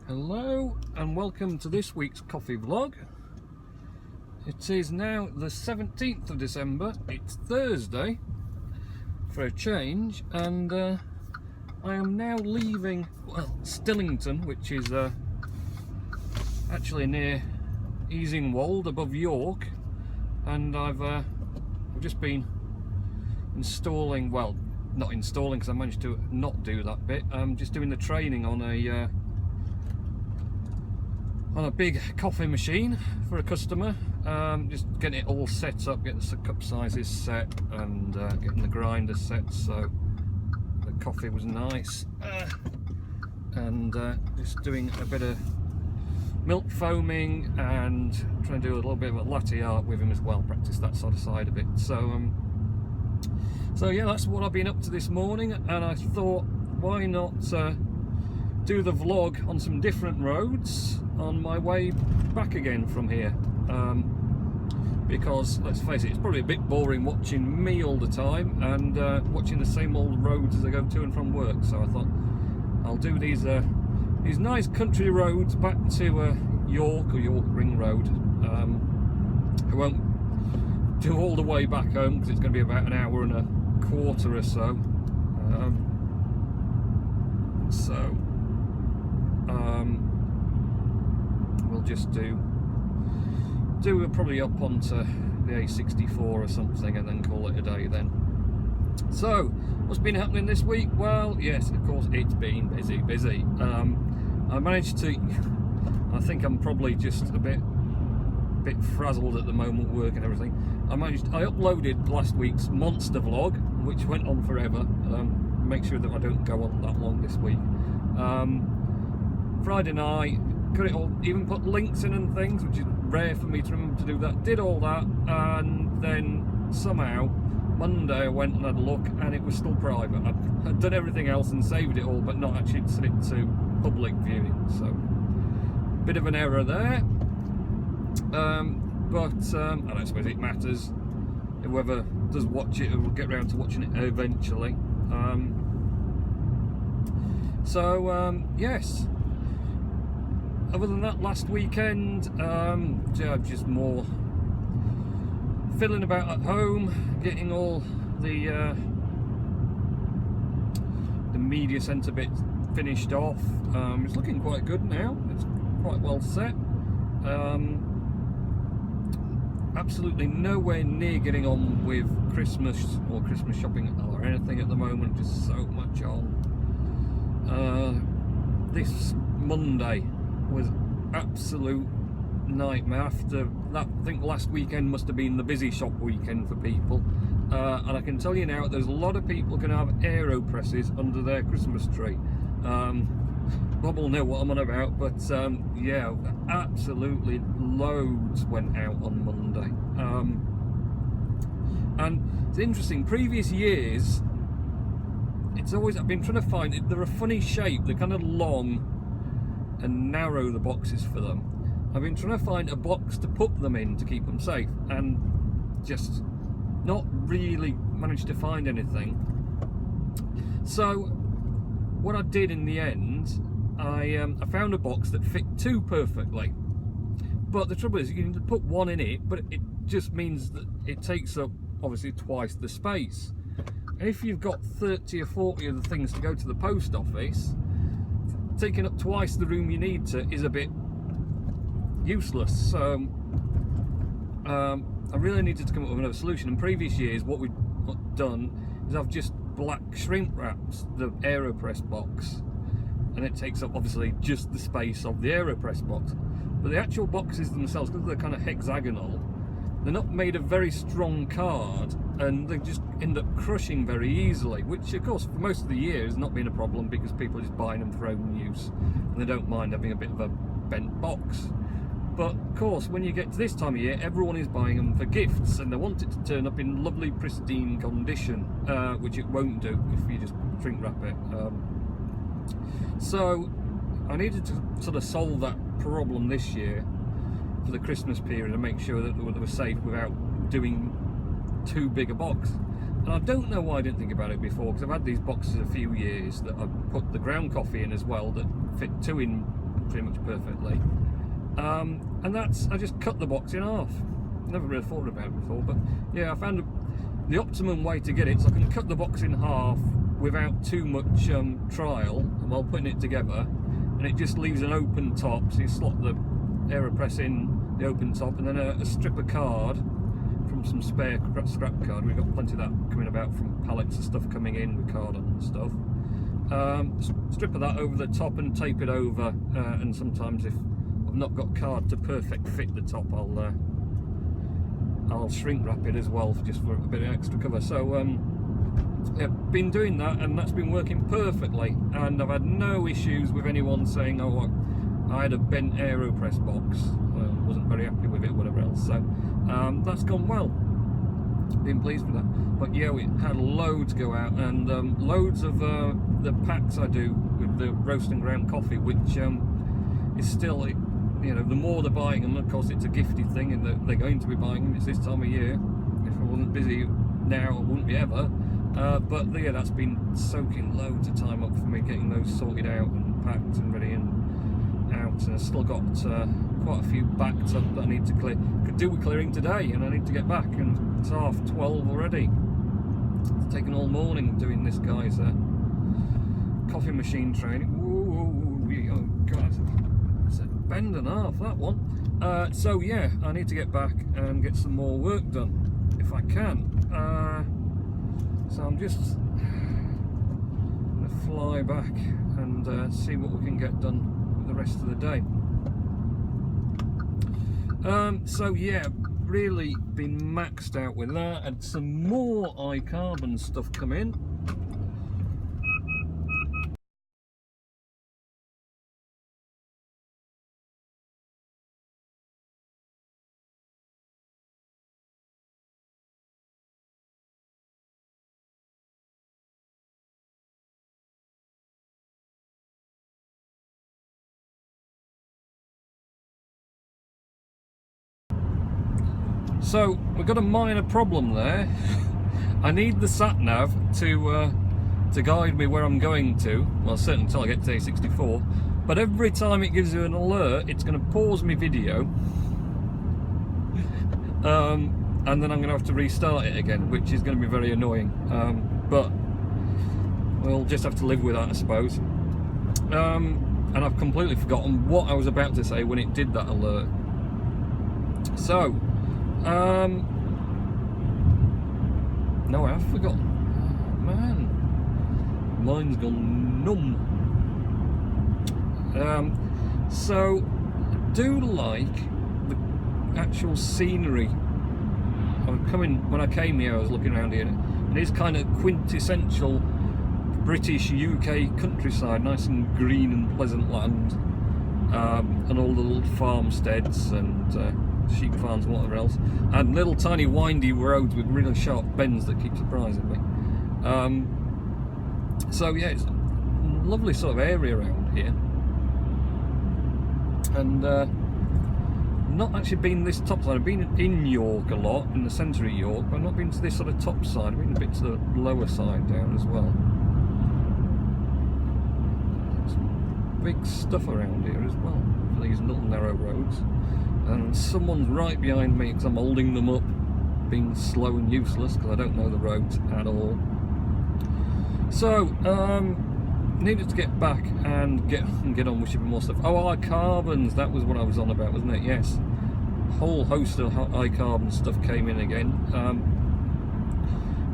Hello and welcome to this week's coffee vlog. It is now the 17th of December, it's Thursday for a change, and I am now leaving, well, Stillington, which is actually near Easingwold above York, and I've just been installing, well, not installing because I managed to not do that bit. I'm just doing the training on a big coffee machine for a customer, just getting it all set up, getting the cup sizes set, and getting the grinder set so the coffee was nice, and just doing a bit of milk foaming and trying to do a little bit of a latte art with him as well, practice that sort of side of it. So yeah, that's what I've been up to this morning, and I thought, why not do the vlog on some different roads on my way back again from here, because let's face it, it's probably a bit boring watching me all the time and watching the same old roads as I go to and from work. So I thought I'll do these nice country roads back to York or York Ring Road. I won't do all the way back home because it's going to be about an hour and a quarter or so. We'll just do probably up onto the A64 or something and then call it a day then. So what's been happening this week? Well, yes, of course, it's been busy. I managed to, I think I'm probably just a bit frazzled at the moment, work and everything. I uploaded last week's monster vlog, which went on forever. Make sure that I don't go on that long this week. Friday night, got it all, even put links in and things, which is rare for me to remember to do that. Did all that, and then somehow Monday I went and had a look and it was still private. I'd done everything else and saved it all, but not actually set it to public viewing, so bit of an error there. But I don't suppose it matters. Whoever does watch it will get around to watching it eventually. Yes. Other than that, last weekend, just more fiddling about at home, getting all the media centre bit finished off. It's looking quite good now. It's quite well set. Absolutely nowhere near getting on with Christmas or Christmas shopping or anything at the moment. Just so much on. This Monday was absolute nightmare. After that, I think last weekend must have been the busy shop weekend for people, and I can tell you now, there's a lot of people going to have AeroPresses under their Christmas tree. Bob will know what I'm on about, but yeah, absolutely loads went out on Monday. And it's interesting, previous years, I've been trying to find it, they're a funny shape, they're kind of long and narrow, the boxes for them. I've been trying to find a box to put them in to keep them safe, and just not really managed to find anything. So what I did in the end, I found a box that fit two perfectly, but the trouble is you can put one in it, but it just means that it takes up obviously twice the space. And if you've got 30 or 40 of the things to go to the post office, taking up twice the room you need to is a bit useless. So I really needed to come up with another solution. In previous years, what we've done is I've just black shrink wrapped the AeroPress box, and it takes up obviously just the space of the AeroPress box. But the actual boxes themselves, because they're kind of hexagonal, they're not made of very strong card, and they just end up crushing very easily, which of course for most of the year has not been a problem because people are just buying them for own use and they don't mind having a bit of a bent box. But of course, when you get to this time of year, everyone is buying them for gifts and they want it to turn up in lovely pristine condition, which it won't do if you just shrink wrap it. So I needed to sort of solve that problem this year for the Christmas period and make sure that they were safe without doing too big a box. And I don't know why I didn't think about it before, because I've had these boxes a few years that I've put the ground coffee in as well that fit two in pretty much perfectly. And that's, I just cut the box in half. Never really thought about it before, but yeah, I found the optimum way to get it, so I can cut the box in half without too much trial while putting it together, and it just leaves an open top, so you slot the AeroPress in the open top, and then a strip of card from some spare scrap card. We've got plenty of that coming about from pallets of stuff coming in with card on and stuff. Strip of that over the top and tape it over, and sometimes if I've not got card to perfect fit the top, I'll shrink wrap it as well just for a bit of extra cover. So yeah, been doing that, and that's been working perfectly, and I've had no issues with anyone saying, oh, I had a bent AeroPress box, wasn't very happy with it, whatever else. So that's gone well, been pleased with that. But yeah, we had loads go out, and loads of the packs I do with the roast and ground coffee, which is still, you know, the more they're buying them, of course it's a gifted thing, and they're going to be buying them. It's this time of year. If I wasn't busy now, I wouldn't be ever. But yeah, that's been soaking loads of time up for me, getting those sorted out and packed and ready and out. And I've still got quite a few backed up that I need to clear. Could do with clearing today, and I need to get back, and it's 12:30 already. It's taken all morning doing this guy's coffee machine training. Ooh, oh god, it's a bend and a half, that one. So yeah, I need to get back and get some more work done if I can. So I'm just going to fly back and see what we can get done with the rest of the day. So yeah, really been maxed out with that, and some more iCarbon stuff come in. So we've got a minor problem there. I need the sat-nav to guide me where I'm going to. Well, certainly until I get to A64. But every time it gives you an alert, it's going to pause my video, and then I'm going to have to restart it again, which is going to be very annoying. But we'll just have to live with that, I suppose. And I've completely forgotten what I was about to say when it did that alert. So. No, I have forgotten. Oh, man, mine's gone numb. So do like the actual scenery. When I came here, I was looking around here, and it's kind of quintessential British UK countryside, nice and green and pleasant land, and all the little farmsteads and sheep farms and whatever else, and little tiny windy roads with really sharp bends that keep surprising me. So yeah, it's a lovely sort of area around here, and not actually been this top side. I've been in York a lot, in the centre of York, but I've not been to this sort of top side. I've been a bit to the lower side down as well. There's big stuff around here as well for these little narrow roads. And someone's right behind me because I'm holding them up, being slow and useless because I don't know the roads at all. So, needed to get back and get on with shipping more stuff. Oh, iCarbons, that was what I was on about, wasn't it? Yes. A whole host of iCarbon stuff came in again.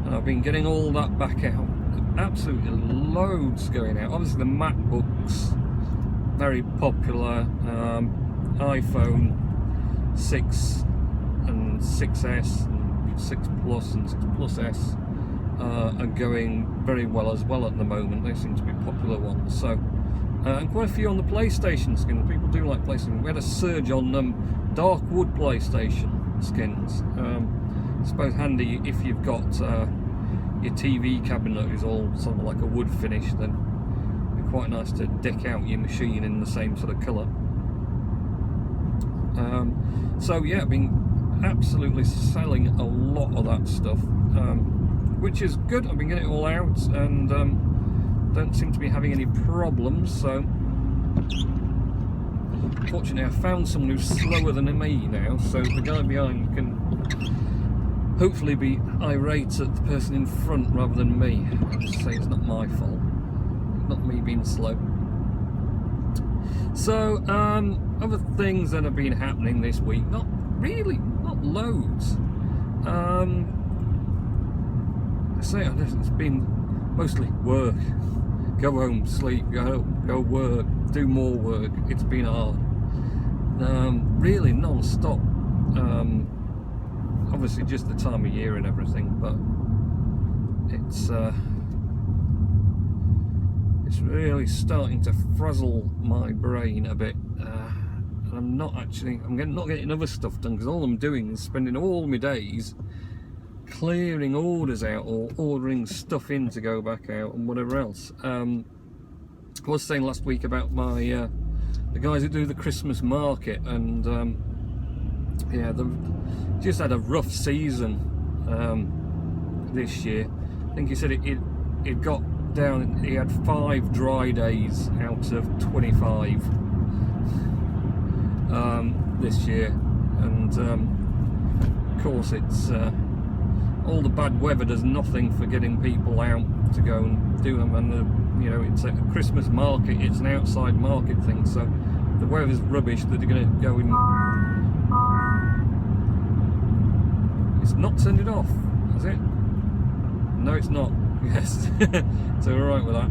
And I've been getting all that back out. Absolutely loads going out. Obviously the MacBooks, very popular. iPhone 6 and 6S and 6 Plus and 6 Plus S are going very well as well at the moment. They seem to be popular ones. So, and quite a few on the PlayStation skin. People do like PlayStation. We had a surge on dark wood PlayStation skins. I suppose handy if you've got your TV cabinet is all sort of like a wood finish, then it'd be quite nice to deck out your machine in the same sort of colour. So yeah, I've been absolutely selling a lot of that stuff, which is good. I've been getting it all out, and don't seem to be having any problems. So Fortunately, I found someone who's slower than me now, so the guy behind can hopefully be irate at the person in front rather than me. I'll just say it's not my fault, not me being slow. So, other things that have been happening this week, not loads. It's been mostly work. Go home, sleep, go work, do more work. It's been hard. Really non-stop. Obviously just the time of year and everything, but it's really starting to frazzle my brain a bit. And I'm not getting other stuff done, because all I'm doing is spending all my days clearing orders out or ordering stuff in to go back out and whatever else. I was saying last week about my the guys who do the Christmas market, and yeah, they've just had a rough season this year. I think he said it got down, he had 5 dry days out of 25 this year, and of course it's all the bad weather does nothing for getting people out to go and do them, and you know, it's a Christmas market, it's an outside market thing, so the weather's rubbish that they're going to go in. It's not turned it off, is it? No, it's not. Yes. So we're alright with that.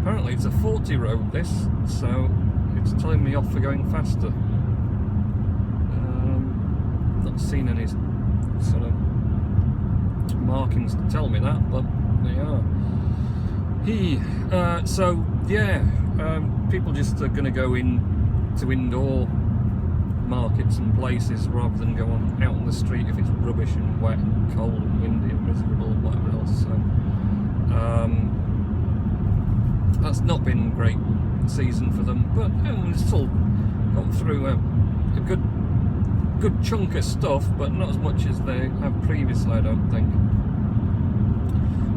Apparently it's a 40 road, this, so it's telling me off for going faster. Not seen any sort of markings to tell me that, but they are. So yeah, people just are going to go in to indoor markets and places rather than go on out on the street if it's rubbish and wet and cold and windy and miserable and whatever else. So that's not been a great season for them, but we've still got through a good chunk of stuff, but not as much as they have previously, I don't think.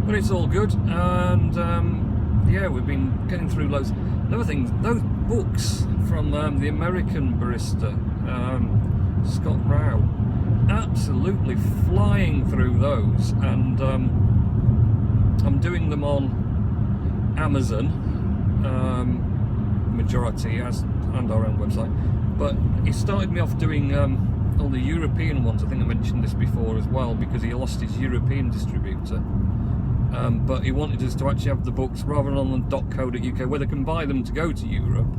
But it's all good, and yeah, we've been getting through loads. Another thing, those books from the American barista, Scott Rao, absolutely flying through those, and I'm doing them on Amazon, majority, and our own website, but he started me off doing all the European ones. I think I mentioned this before as well, because he lost his European distributor. But he wanted us to actually have the books rather than on .co.uk, where they can buy them to go to Europe.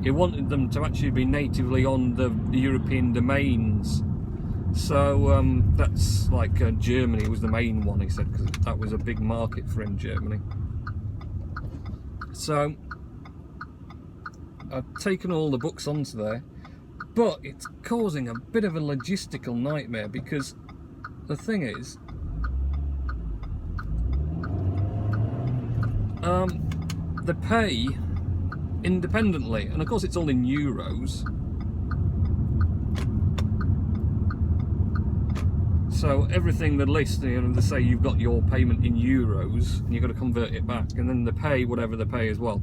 He wanted them to actually be natively on the European domains. So that's like Germany was the main one, he said, because that was a big market for him, Germany. So I've taken all the books onto there, but it's causing a bit of a logistical nightmare, because the thing is, they pay independently, and of course it's all in euros. So everything they list, you know, they say you've got your payment in euros and you've got to convert it back, and then they pay whatever they pay as well.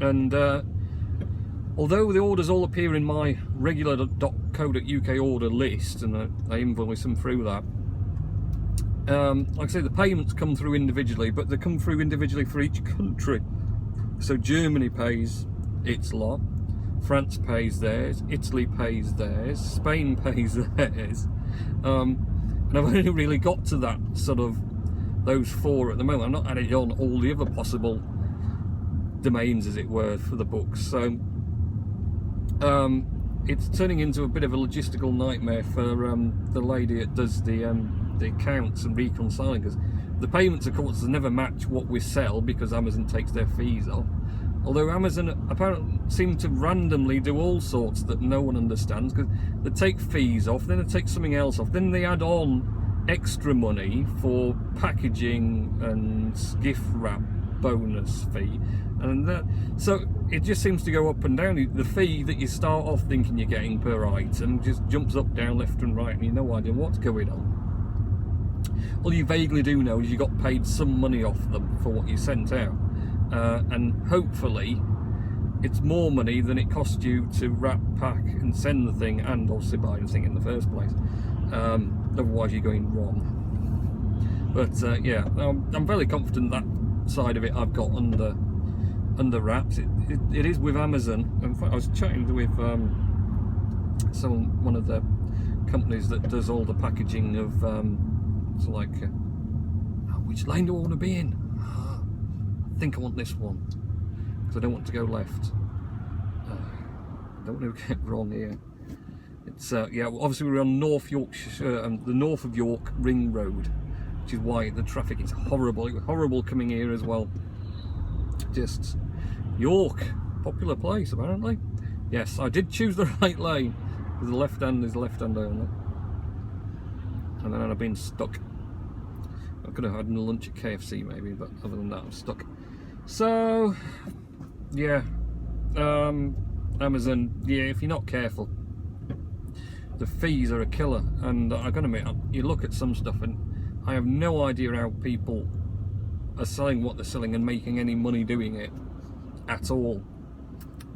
And although the orders all appear in my regular .co.uk order list, and I invoice them through that, like I say, the payments come through individually, but they come through individually for each country. So Germany pays its lot, France pays theirs, Italy pays theirs, Spain pays theirs, and I've only really got to that sort of those 4 at the moment. I'm not adding on all the other possible domains, as it were, for the books. So it's turning into a bit of a logistical nightmare for the lady that does the accounts and reconciling, because the payments, of course, never match what we sell, because Amazon takes their fees off. Although Amazon apparently seem to randomly do all sorts that no one understands, because they take fees off, then they take something else off, then they add on extra money for packaging and gift wrap bonus fee, and so it just seems to go up and down. The fee that you start off thinking you're getting per item just jumps up, down, left and right, and you have no idea what's going on. All you vaguely do know is you got paid some money off them for what you sent out, and hopefully it's more money than it costs you to wrap, pack and send the thing, and obviously buy the thing in the first place. Otherwise you're going wrong. But yeah, I'm very confident that side of it I've got under wraps. It is with Amazon. In fact, I was chatting with one of the companies that does all the packaging of so like which lane do I want to be in? I think I want this one because I don't want to go left. Don't want to get wrong here. It's yeah, obviously we're on North Yorkshire, the North of York Ring Road, which is why the traffic is horrible. It was horrible coming here as well. Just York, popular place apparently. Yes, I did choose the right lane. There's a left hand, there's a left hand only. And then I've been stuck. I could have had a lunch at KFC maybe, but other than that I'm stuck. So yeah, Amazon, yeah, if you're not careful, the fees are a killer. And I gotta admit, you look at some stuff and I have no idea how people are selling what they're selling and making any money doing it at all.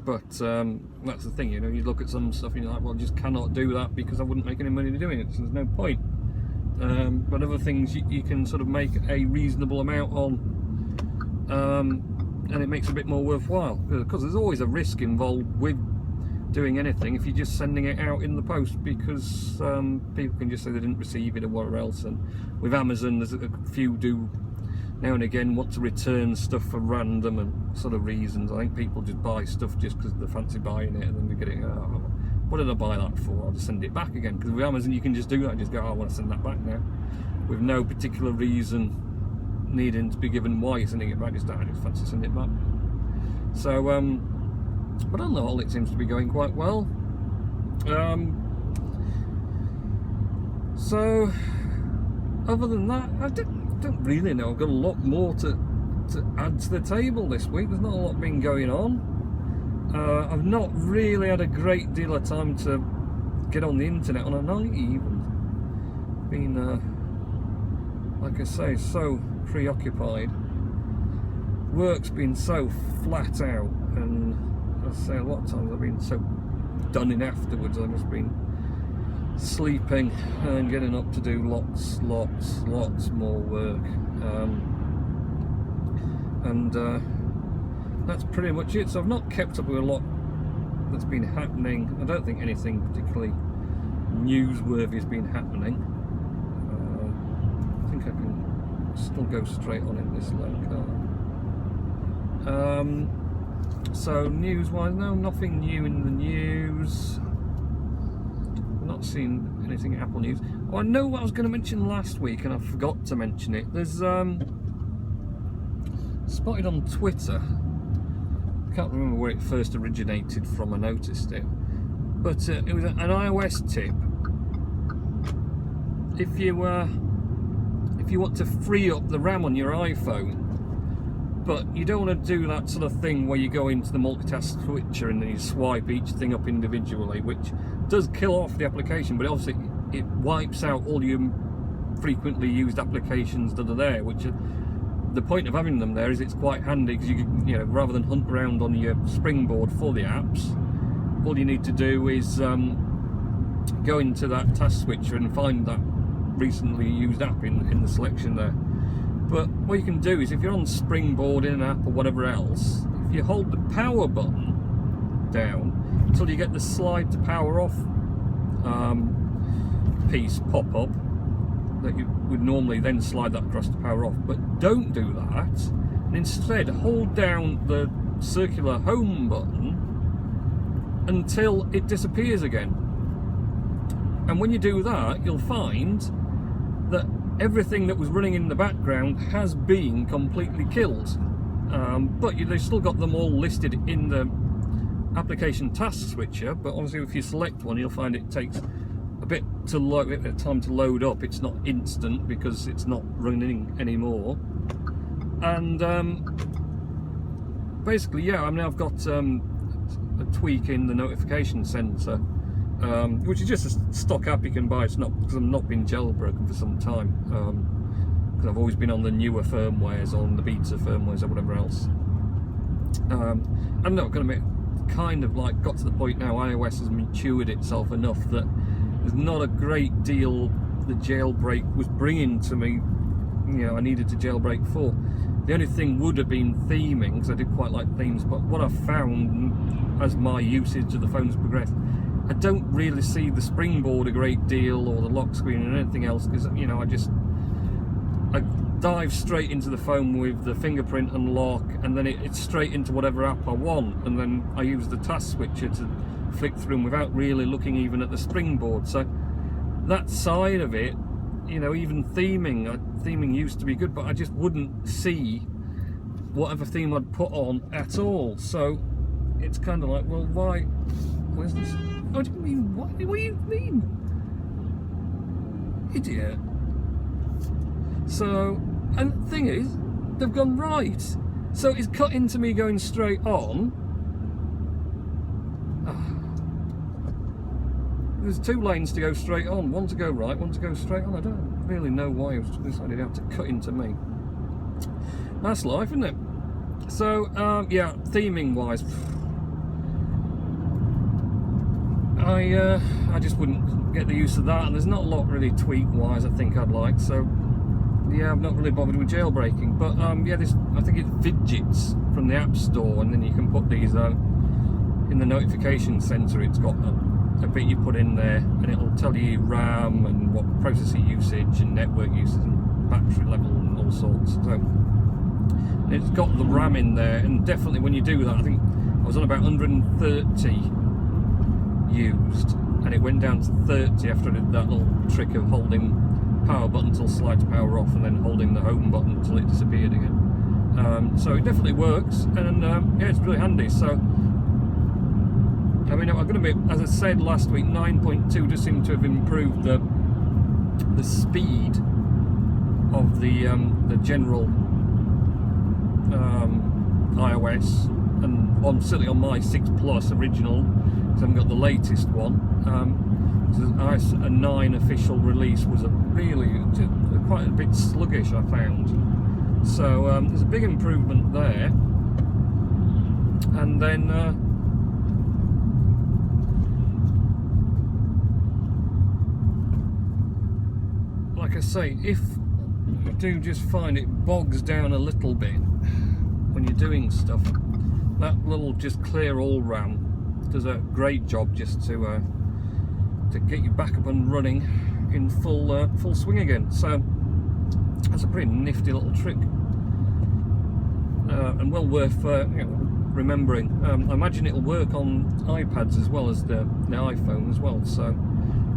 But that's the thing, you know, you look at some stuff and you're like, well, I just cannot do that because I wouldn't make any money doing it, so there's no point. But other things you can sort of make a reasonable amount on, and it makes it a bit more worthwhile, because there's always a risk involved with doing anything if you're just sending it out in the post, because people can just say they didn't receive it or whatever else. And with Amazon, there's a few do now and again want to return stuff for random and sort of reasons. I think people just buy stuff just because they fancy buying it, and then they get it, oh, what did I buy that for? I'll just send it back again. Because with Amazon you can just do that, just go, oh, I want to send that back now, with no particular reason needing to be given why you're sending it back. Just, I just fancy sending it back. So but on the whole it seems to be going quite well. So other than that, I don't really know. I've got a lot more to add to the table this week. There's not a lot been going on. I've not really had a great deal of time to get on the internet on a night even. Been like I say, so preoccupied. Work's been so flat out, and I say a lot of times I've been so done in afterwards. I've just been sleeping and getting up to do lots more work, and that's pretty much it. So I've not kept up with a lot that's been happening. I don't think anything particularly newsworthy has been happening. I think I can still go straight on in this lane, can't I? So news-wise, no, nothing new in the news. Not seen anything at Apple News. Oh, I know what I was going to mention last week and I forgot to mention it. There's spotted on Twitter, I can't remember where it first originated from, I noticed it, but it was an iOS tip. If you want to free up the RAM on your iPhone, but you don't want to do that sort of thing where you go into the multitask switcher and then you swipe each thing up individually, which does kill off the application, but obviously it wipes out all your frequently used applications that are there, which are, the point of having them there is it's quite handy, because you know, rather than hunt around on your springboard for the apps, all you need to do is go into that task switcher and find that recently used app in the selection there. But what you can do is, if you're on Springboard in an app or whatever else, if you hold the power button down until you get the slide to power off piece pop up, that you would normally then slide that across to power off, but don't do that, and instead hold down the circular home button until it disappears again. And when you do that, you'll find that everything that was running in the background has been completely killed, but they've still got them all listed in the application task switcher. But obviously if you select one, you'll find it takes a bit of time to load up. It's not instant because it's not running anymore. And basically, yeah, I mean, I've got a tweak in the notification sensor, which is just a stock app you can buy. It's not, because I've not been jailbroken for some time, because I've always been on the newer firmwares, on the beta firmwares or whatever else. I'm not going to admit, kind of like got to the point now, iOS has matured itself enough that there's not a great deal the jailbreak was bringing to me, you know, I needed to jailbreak for. The only thing would have been theming, because I did quite like themes, but what I've found as my usage of the phone's progressed, I don't really see the springboard a great deal, or the lock screen or anything else, because, you know, I dive straight into the phone with the fingerprint unlock, and then it's straight into whatever app I want, and then I use the task switcher to flick through them without really looking even at the springboard. So that side of it, you know, even theming used to be good, but I just wouldn't see whatever theme I'd put on at all. So it's kind of like, well, why? Where's this? What do you mean? What do you mean? Idiot. So, and the thing is, they've gone right. So it's cut into me going straight on. There's 2 lanes to go straight on, one to go right, one to go straight on. I don't really know why it was decided how to cut into me. That's life, isn't it? So, yeah, theming wise, I just wouldn't get the use of that, and there's not a lot really tweak wise I think I'd like. So yeah, I'm not really bothered with jailbreaking. But yeah, I think it widgets from the App Store, and then you can put these in the notification center. It's got a bit you put in there, and it'll tell you RAM and what processor usage and network usage and battery level and all sorts. So it's got the RAM in there, and definitely when you do that, I think I was on about 130 used, and it went down to 30 after I did that little trick of holding power button till slide to power off, and then holding the home button until it disappeared again. So it definitely works, and yeah, it's really handy. So I mean, I'm going to be, as I said last week, 9.2 just seemed to have improved the speed of the general iOS, and certainly on my 6 Plus original, because I haven't got the latest one. So iOS 9 official release was quite a bit sluggish, I found. So there's a big improvement there, and then. Like I say, if you do just find it bogs down a little bit when you're doing stuff, that little just clear all RAM does a great job just to get you back up and running in full swing again. So that's a pretty nifty little trick, and well worth you know, remembering. I imagine it'll work on iPads as well as the iPhone as well. So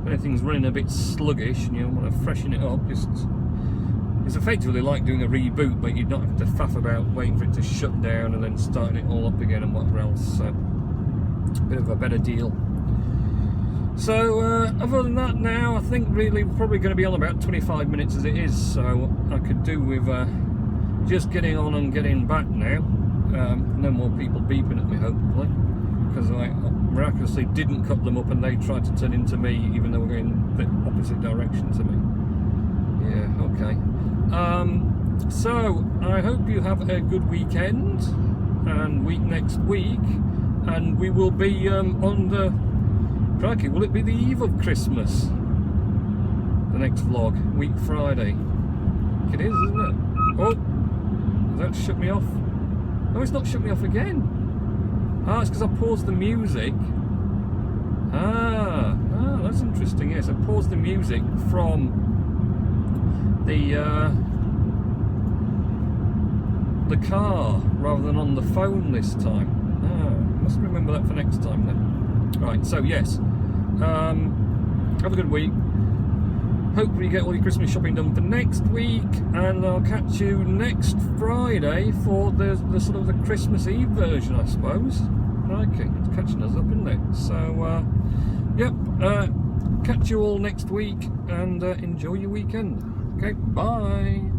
if anything's running a bit sluggish and you want to freshen it up, it's effectively like doing a reboot, but you don't have to faff about waiting for it to shut down and then starting it all up again and whatever else. So a bit of a better deal. So other than that, now I think really we're probably going to be on about 25 minutes as it is, so I could do with just getting on and getting back now. No more people beeping at me, hopefully, because I miraculously didn't cut them up and they tried to turn into me, even though we're going the opposite direction to me. Yeah, okay. So I hope you have a good weekend and week next week, and we will be on the, crikey, will it be the eve of Christmas? The next vlog, week Friday. It is, isn't it? Oh, that shut me off. No, it's not shut me off again. Ah, it's because I paused the music. Ah, that's interesting. Yes, I paused the music from the car rather than on the phone this time. Ah, must remember that for next time then. Right, so yes, have a good week. Hopefully you get all your Christmas shopping done for next week, and I'll catch you next Friday for the sort of the Christmas Eve version, I suppose. Okay, it's catching us up, isn't it? So, yep, catch you all next week, and enjoy your weekend. Okay, bye.